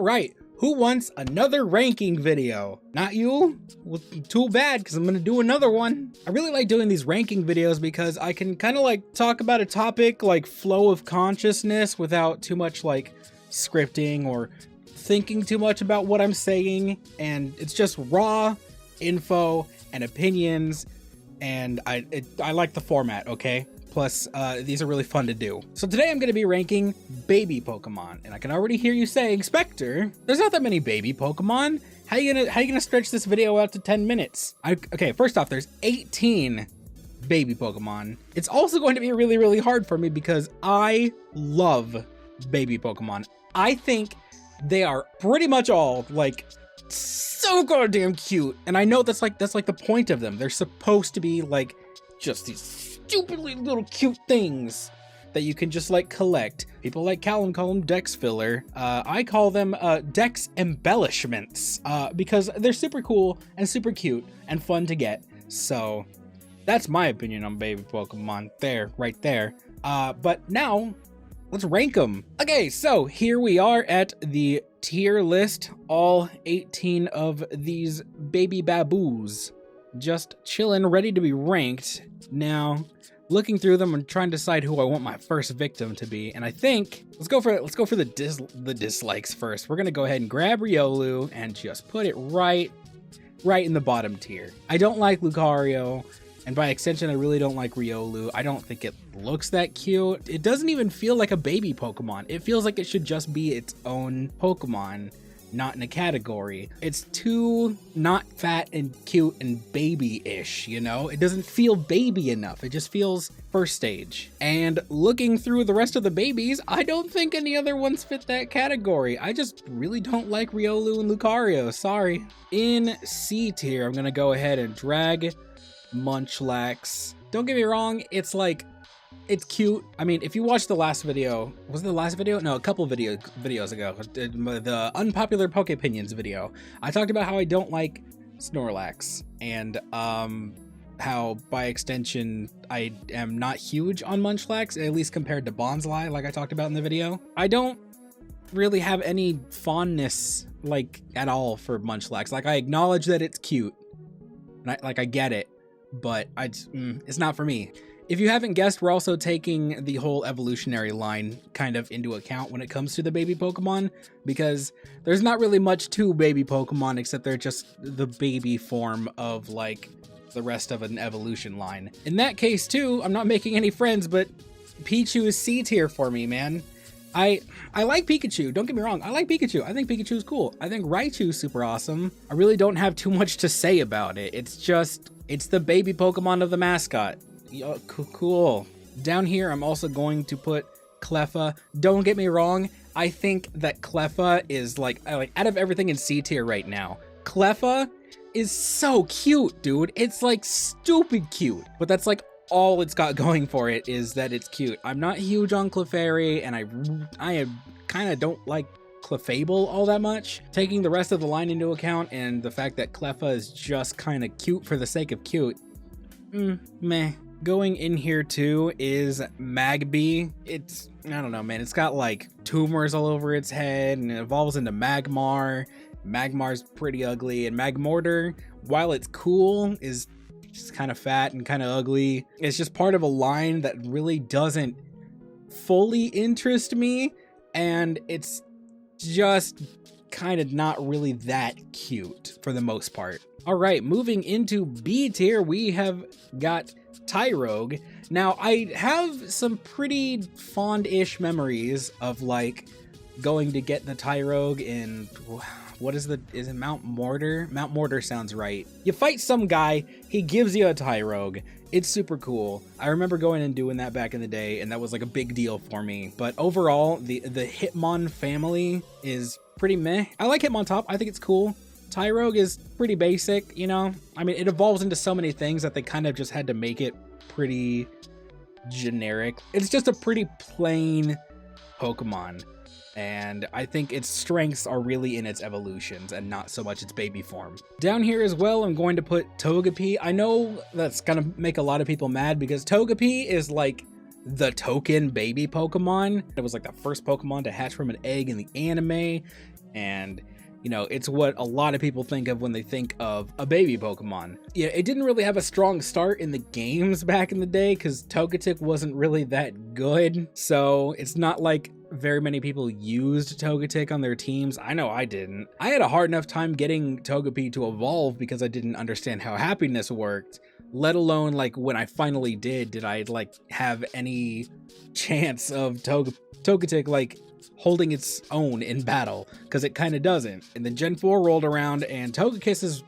All right, who wants another ranking video? Not you? Well, too bad, because I'm gonna do another one. I really like doing these ranking videos because I can kind of like talk about a topic like flow of consciousness without too much like scripting or thinking too much about what I'm saying. And it's just raw info and opinions. And I like the format, okay? Plus, these are really fun to do. So today I'm going to be ranking baby Pokemon, and I can already hear you saying, Speqtor, there's not that many baby Pokemon. How you gonna stretch this video out to 10 minutes? Okay, first off, there's 18 baby Pokemon. It's also going to be really, really hard for me because I love baby Pokemon. I think they are pretty much all like so goddamn cute, and I know that's like the point of them. They're supposed to be like just these stupidly little cute things that you can just like collect. People like Callum call them Dex filler. I call them Dex embellishments because they're super cool and super cute and fun to get. So that's my opinion on baby Pokemon there, right there. But now let's rank them. Okay, so here we are at the tier list. All 18 of these baby baboos just chilling, ready to be ranked. Now, looking through them and trying to decide who I want my first victim to be, and I think let's go for the dislikes first. We're gonna go ahead and grab Riolu and just put it right in the bottom tier. I don't like Lucario, and by extension, I really don't like Riolu. I don't think it looks that cute. It doesn't even feel like a baby Pokemon. It feels like it should just be its own Pokemon, not in a category. It's too not fat and cute and baby-ish, you know? It doesn't feel baby enough. It just feels first stage. And looking through the rest of the babies, I don't think any other ones fit that category. I just really don't like Riolu and Lucario, sorry. In C tier, I'm gonna go ahead and drag Munchlax. Don't get me wrong, it's cute. I mean, if you watched the last video, was it the last video? No, a couple videos ago, the unpopular Poke Opinions video, I talked about how I don't like Snorlax and how by extension I am not huge on Munchlax, at least compared to Bonsly, like I talked about in the video. I don't really have any fondness like at all for Munchlax. Like, I acknowledge that it's cute, and I get it, but it's not for me. If you haven't guessed, we're also taking the whole evolutionary line kind of into account when it comes to the baby Pokemon, because there's not really much to baby Pokemon except they're just the baby form of like the rest of an evolution line. In that case too, I'm not making any friends, but Pichu is C tier for me, man. I like Pikachu, don't get me wrong, I like Pikachu. I think Pikachu is cool. I think Raichu is super awesome. I really don't have too much to say about it. It's the baby Pokemon of the mascot. Yo, cool. Down here, I'm also going to put Cleffa. Don't get me wrong, I think that Cleffa is like out of everything in C tier right now, Cleffa is so cute, dude. It's like stupid cute, but that's like all it's got going for it is that it's cute. I'm not huge on Clefairy, and I kind of don't like Clefable all that much. Taking the rest of the line into account and the fact that Cleffa is just kind of cute for the sake of cute, meh. Going in here too is Magby. I don't know, man. It's got like tumors all over its head and it evolves into Magmar. Magmar's pretty ugly, and Magmortar, while it's cool, is just kind of fat and kind of ugly. It's just part of a line that really doesn't fully interest me, and it's just kind of not really that cute for the most part. All right, moving into B tier, we have got Tai Rogue. Now, I have some pretty fond-ish memories of like going to get the Tai Rogue in, what is it Mount Mortar? Mount Mortar sounds right. You fight some guy, he gives you a Tai Rogue. It's super cool. I remember going and doing that back in the day, and that was like a big deal for me. But overall, the Hitmon family is pretty meh. I like Hitmontop, I think it's cool. Tai Rogue is pretty basic, you know? I mean, it evolves into so many things that they kind of just had to make it pretty generic. It's just a pretty plain Pokemon, and I think its strengths are really in its evolutions and not so much its baby form. Down here as well, I'm going to put Togepi. I know that's gonna make a lot of people mad because Togepi is like the token baby Pokemon. It was like the first Pokemon to hatch from an egg in the anime. And you know, it's what a lot of people think of when they think of a baby Pokemon. Yeah, it didn't really have a strong start in the games back in the day because Togetic wasn't really that good. So it's not like very many people used Togetic on their teams. I know I didn't. I had a hard enough time getting Togepi to evolve because I didn't understand how happiness worked, let alone like when I finally did I like have any chance of Togetic like holding its own in battle, because it kind of doesn't. And then Gen 4 rolled around and Togekiss is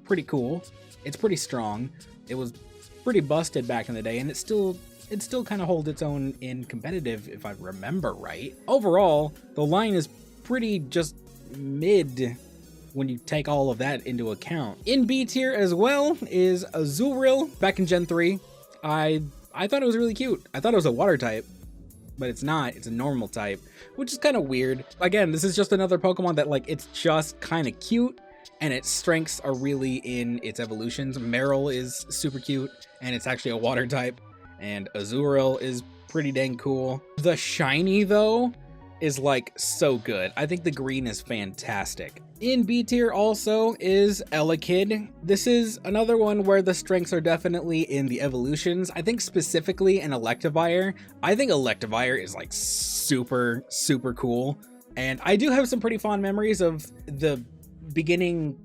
pretty cool. It's pretty strong. It was pretty busted back in the day, and it still kind of holds its own in competitive if I remember right. Overall, the line is pretty just mid when you take all of that into account. In B tier as well is Azurill. Back in Gen 3, I thought it was really cute. I thought it was a water type, but it's not. It's a normal type, which is kind of weird. Again, this is just another Pokemon that like it's just kind of cute, and its strengths are really in its evolutions. Meryl is super cute, and it's actually a water type, and Azurill is pretty dang cool. The shiny though is like so good. I think the green is fantastic. In B tier also is Elekid. This is another one where the strengths are definitely in the evolutions. I think specifically in Electivire. I think Electivire is like super, super cool. And I do have some pretty fond memories of the beginning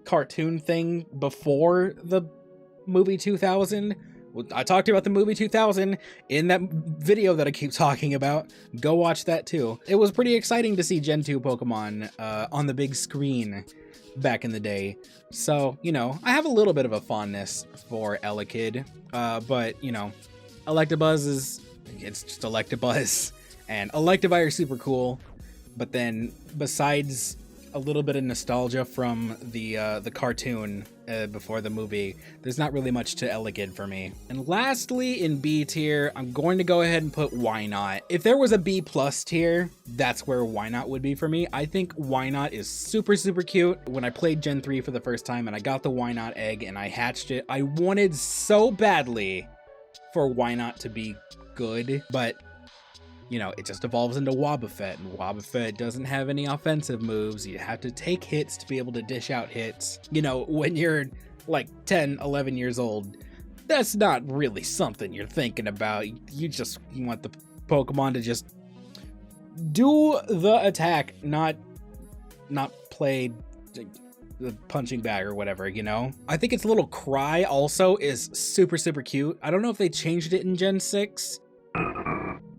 cartoon thing before the movie 2000. I talked about the movie 2000 in that video that I keep talking about. Go watch that too. It was pretty exciting to see Gen 2 Pokemon on the big screen back in the day. So, you know, I have a little bit of a fondness for Elekid, but, you know, it's just Electabuzz, and Electivire is super cool. But then besides a little bit of nostalgia from the cartoon before the movie, there's not really much to Elekid for me. And lastly, in B tier, I'm going to go ahead and put Wynot. If there was a B+ tier, that's where Wynot would be for me. I think Wynot is super, super cute. When I played Gen 3 for the first time and I got the Wynot egg and I hatched it, I wanted so badly for Wynot to be good, but you know, it just evolves into Wobbuffet, and Wobbuffet doesn't have any offensive moves. You have to take hits to be able to dish out hits. You know, when you're like 10, 11 years old, that's not really something you're thinking about. You want the Pokemon to just do the attack, not play the punching bag or whatever, you know? I think its little cry also is super, super cute. I don't know if they changed it in Gen 6.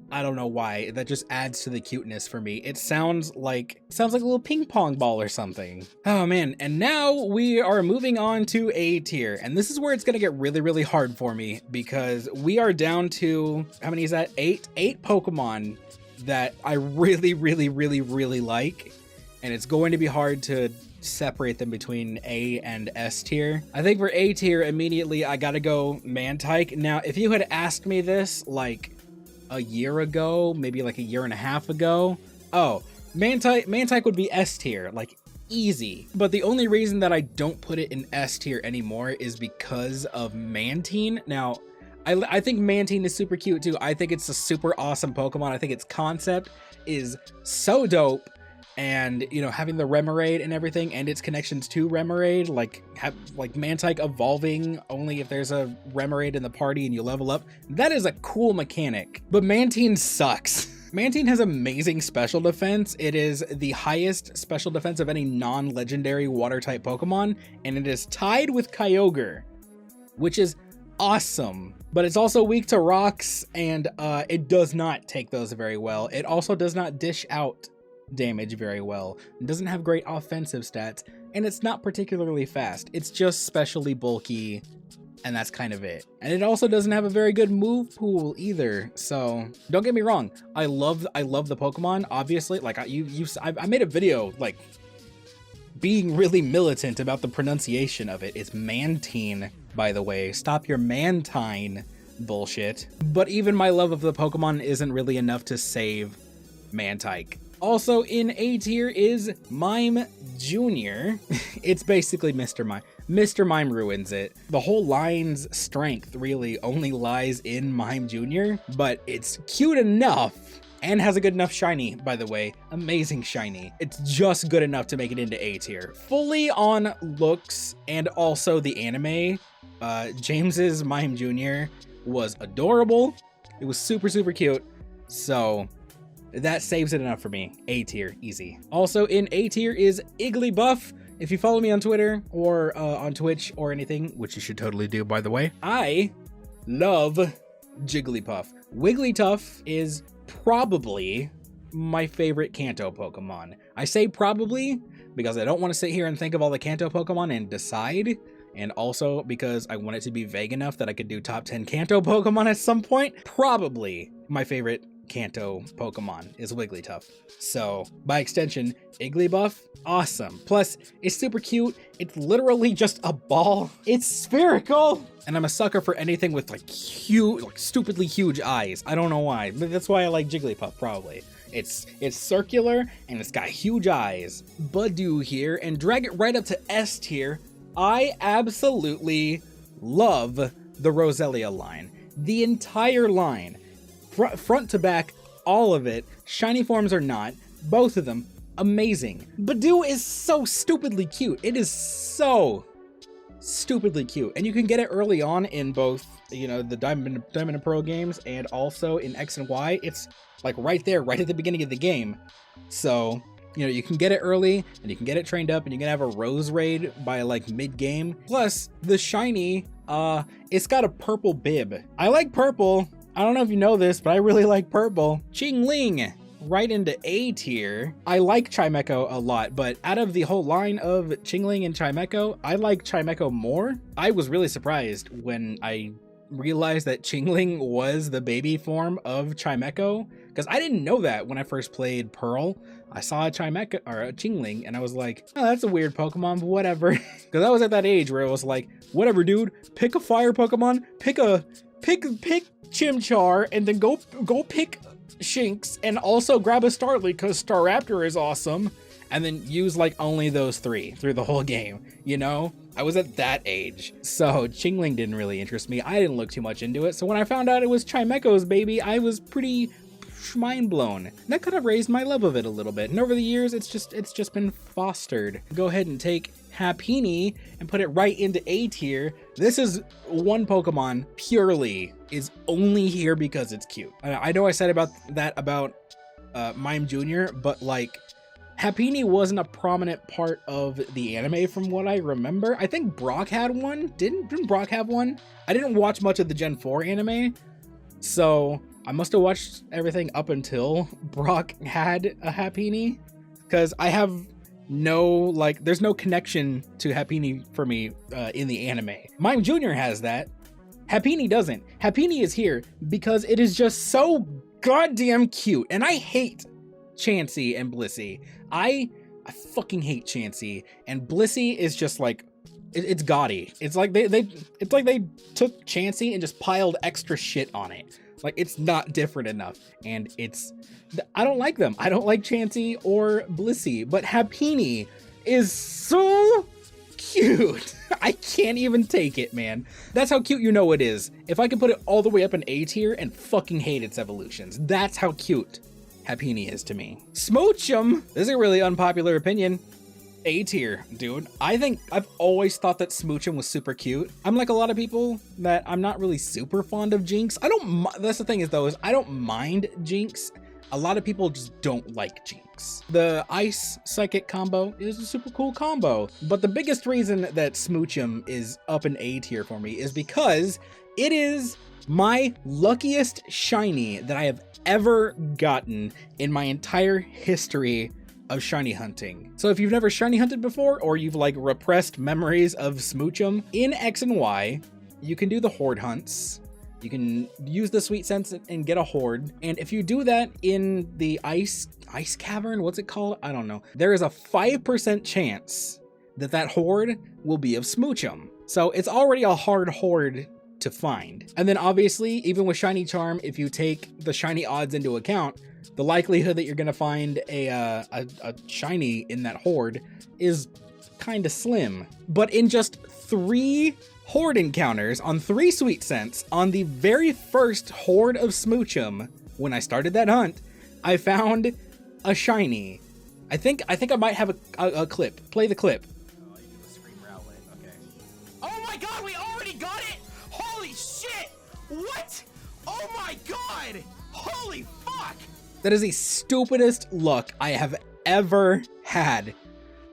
I don't know why. That just adds to the cuteness for me. It sounds like a little ping pong ball or something. Oh man, and now we are moving on to A tier. And this is where it's gonna get really, really hard for me because we are down to, how many is that? Eight Pokemon that I really, really, really, really like. And it's going to be hard to separate them between A and S tier. I think for A tier, immediately I gotta go Mantike. Now, if you had asked me this like a year ago, maybe like a year and a half ago, oh, Mantike would be S tier, like easy. But the only reason that I don't put it in S tier anymore is because of Mantine. Now, I think Mantine is super cute too. I think it's a super awesome Pokemon. I think its concept is so dope. And, you know, having the Remoraid and everything, and its connections to Remoraid, like Mantike evolving only if there's a Remoraid in the party and you level up, that is a cool mechanic. But Mantine sucks. Mantine has amazing special defense. It is the highest special defense of any non-legendary water-type Pokemon, and it is tied with Kyogre, which is awesome. But it's also weak to rocks, and it does not take those very well. It also does not dish out damage very well. It doesn't have great offensive stats, and it's not particularly fast. It's just specially bulky, and that's kind of it. And it also doesn't have a very good move pool either. So don't get me wrong, I love the Pokemon, obviously. Like I made a video like being really militant about the pronunciation of it. It's Mantine, by the way. Stop your Mantine bullshit. But even my love of the Pokemon isn't really enough to save Mantike. Also in A tier is Mime Jr. It's basically Mr. Mime. Mr. Mime ruins it. The whole line's strength really only lies in Mime Jr., but it's cute enough and has a good enough shiny, by the way. Amazing shiny. It's just good enough to make it into A tier. Fully on looks and also the anime, James's Mime Jr. was adorable. It was super, super cute. So that saves it enough for me. A tier, easy. Also in A tier is Jigglypuff. If you follow me on Twitter or on Twitch or anything, which you should totally do, by the way, I love Jigglypuff. Wigglytuff is probably my favorite Kanto Pokemon. I say probably because I don't want to sit here and think of all the Kanto Pokemon and decide, and also because I want it to be vague enough that I could do top 10 Kanto Pokemon at some point. Probably my favorite Kanto Pokemon is Wigglytuff. So by extension, Jigglypuff, awesome. Plus, it's super cute. It's literally just a ball. It's spherical. And I'm a sucker for anything with like huge, like stupidly huge eyes. I don't know why, but that's why I like Jigglypuff probably. It's circular and it's got huge eyes. Budew here, and drag it right up to S tier. I absolutely love the Roselia line. The entire line. Front to back, all of it. Shiny forms or not, both of them, amazing. Budew is so stupidly cute. It is so stupidly cute. And you can get it early on in both, you know, the Diamond and Pearl games and also in X and Y. It's like right there, right at the beginning of the game. So, you know, you can get it early and you can get it trained up and you can have a Rose raid by like mid-game. Plus, the shiny, it's got a purple bib. I like purple. I don't know if you know this, but I really like purple. Chingling, right into A tier. I like Chimecho a lot, but out of the whole line of Chingling and Chimecho, I like Chimecho more. I was really surprised when I realized that Chingling was the baby form of Chimecho, because I didn't know that when I first played Pearl. I saw a Chimecho or a Chingling and I was like, oh, that's a weird Pokemon, but whatever. Because I was at that age where it was like, whatever, dude, pick a fire Pokemon, pick Chimchar, and then go pick Shinx, and also grab a Starly because Staraptor is awesome, and then use like only those three through the whole game, you know? I was at that age. So Chingling didn't really interest me. I didn't look too much into it. So when I found out it was Chimecho's baby, I was pretty mind blown. That could have raised my love of it a little bit. And over the years, it's just been fostered. Go ahead and take Happiny and put it right into A tier. This is one Pokemon purely is only here because it's cute. I know I said about Mime Jr, but like Happiny wasn't a prominent part of the anime from what I remember. I think Brock had one. Didn't Brock have one? I didn't watch much of the Gen 4 anime, so I must have watched everything up until Brock had a Happiny, because I have no, like, there's no connection to Happiny for me in the anime. Mime Jr has that. Happiny doesn't. Happiny is here because it is just so goddamn cute. And I hate Chansey and Blissey. I fucking hate Chansey. And Blissey is just like, it's gaudy. It's like they took Chansey and just piled extra shit on it. Like, it's not different enough. And I don't like them. I don't like Chansey or Blissey, but Happiny is so cute. I can't even take it, man. That's how cute you know it is. If I could put it all the way up in A tier and fucking hate its evolutions, that's how cute Happiny is to me. Smoochum, this is a really unpopular opinion. A tier, dude. I've always thought that Smoochum was super cute. I'm like a lot of people that I'm not really super fond of Jinx. That's the thing is though, is I don't mind Jinx. A lot of people just don't like Jinx. The Ice Psychic combo is a super cool combo. But the biggest reason that Smoochum is up in A tier for me is because it is my luckiest shiny that I have ever gotten in my entire history of shiny hunting. So if you've never shiny hunted before, or you've like repressed memories of Smoochum, in X and Y, you can do the horde hunts. You can use the sweet sense and get a horde. And if you do that in the ice cavern, what's it called? I don't know. There is a 5% chance that that horde will be of Smoochum. So it's already a hard horde to find. And then obviously, even with shiny charm, if you take the shiny odds into account, the likelihood that you're gonna find a shiny in that horde is kind of slim. But in just 3 horde encounters on 3 sweet scents on the very first horde of Smoochum, when I started that hunt, I found a shiny. I think I might have a clip. Play the clip. Oh, you do a scream rowlet. Okay. Oh my god, we already got it! Holy shit! What? Oh my god! Holy fuck! That is the stupidest luck I have ever had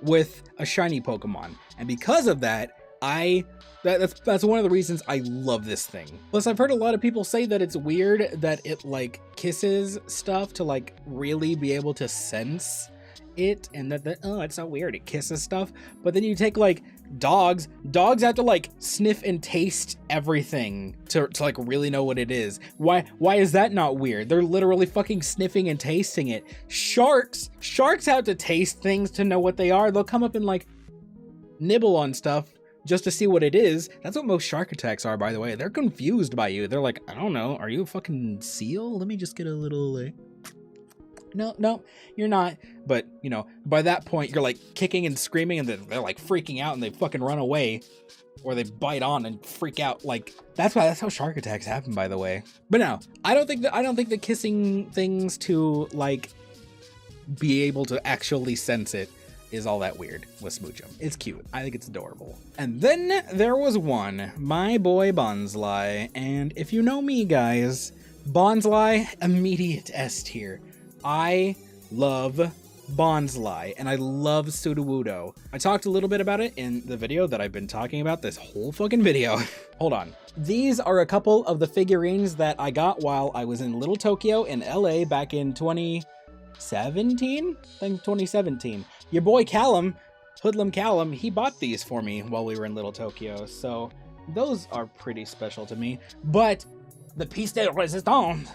with a shiny Pokemon. And because of that, that's one of the reasons I love this thing. Plus, I've heard a lot of people say that it's weird that it like kisses stuff to like really be able to sense it, and that oh, it's so weird, it kisses stuff. But then you take like dogs have to like sniff and taste everything to like really know what it is. Why is that not weird? They're literally fucking sniffing and tasting it. Sharks have to taste things to know what they are. They'll come up and like nibble on stuff just to see what it is. That's what most shark attacks are, by the way. They're confused by you. They're like, I don't know, are you a fucking seal? Let me just get a little no, you're not. But, you know, by that point, you're like kicking and screaming, and they're like freaking out, and they fucking run away, or they bite on and freak out. Like, that's how shark attacks happen, by the way. But no, I don't think the kissing things to like be able to actually sense it is all that weird with Smoochum. It's cute. I think it's adorable. And then there was one, my boy Bonsly. And if you know me, guys, Bonsly, immediate S tier. I love Bonsly, and I love Sudowoodo. I talked a little bit about it in the video that I've been talking about this whole fucking video. Hold on. These are a couple of the figurines that I got while I was in Little Tokyo in LA back in 2017? I think 2017. Your boy Callum, Hoodlum Callum, he bought these for me while we were in Little Tokyo, so those are pretty special to me. But the piece de resistance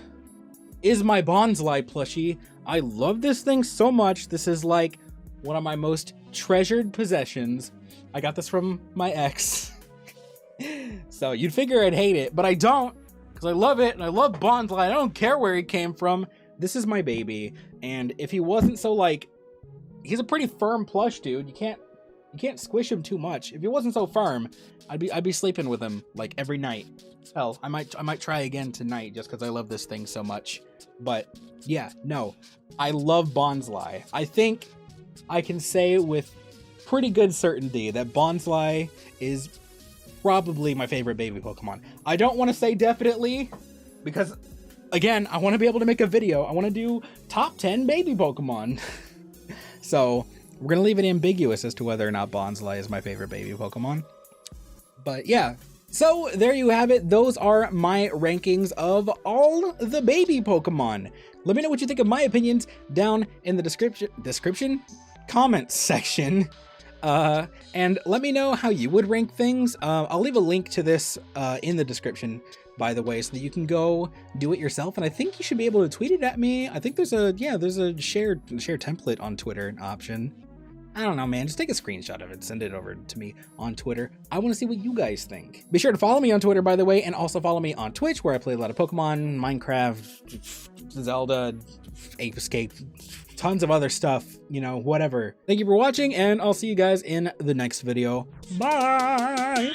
is my Bonsly plushie. I love this thing so much. This is like one of my most treasured possessions. I got this from my ex. So you'd figure I'd hate it, but I don't, because I love it and I love Bonsly. I don't care where he came from. This is my baby, and if he wasn't so like, he's a pretty firm plush dude. You can't squish him too much. If he wasn't so firm, I'd be sleeping with him like every night. Hell, I might try again tonight just because I love this thing so much. But yeah, no, I love Bonsly. I think I can say with pretty good certainty that Bonsly is probably my favorite baby Pokemon. I don't want to say definitely, because again, I want to be able to make a video. I want to do top 10 baby Pokemon. So we're going to leave it ambiguous as to whether or not Bonsly is my favorite baby Pokemon. But yeah, so there you have it. Those are my rankings of all the baby Pokemon. Let me know what you think of my opinions down in the description comments section. And let me know how you would rank things. I'll leave a link to this in the description, by the way, so that you can go do it yourself. And I think you should be able to tweet it at me. I think there's a share template on Twitter option. I don't know, man. Just take a screenshot of it, send it over to me on Twitter. I want to see what you guys think. Be sure to follow me on Twitter, by the way, and also follow me on Twitch, where I play a lot of Pokemon, Minecraft, Zelda, Ape Escape, tons of other stuff, you know, whatever. Thank you for watching, and I'll see you guys in the next video. Bye!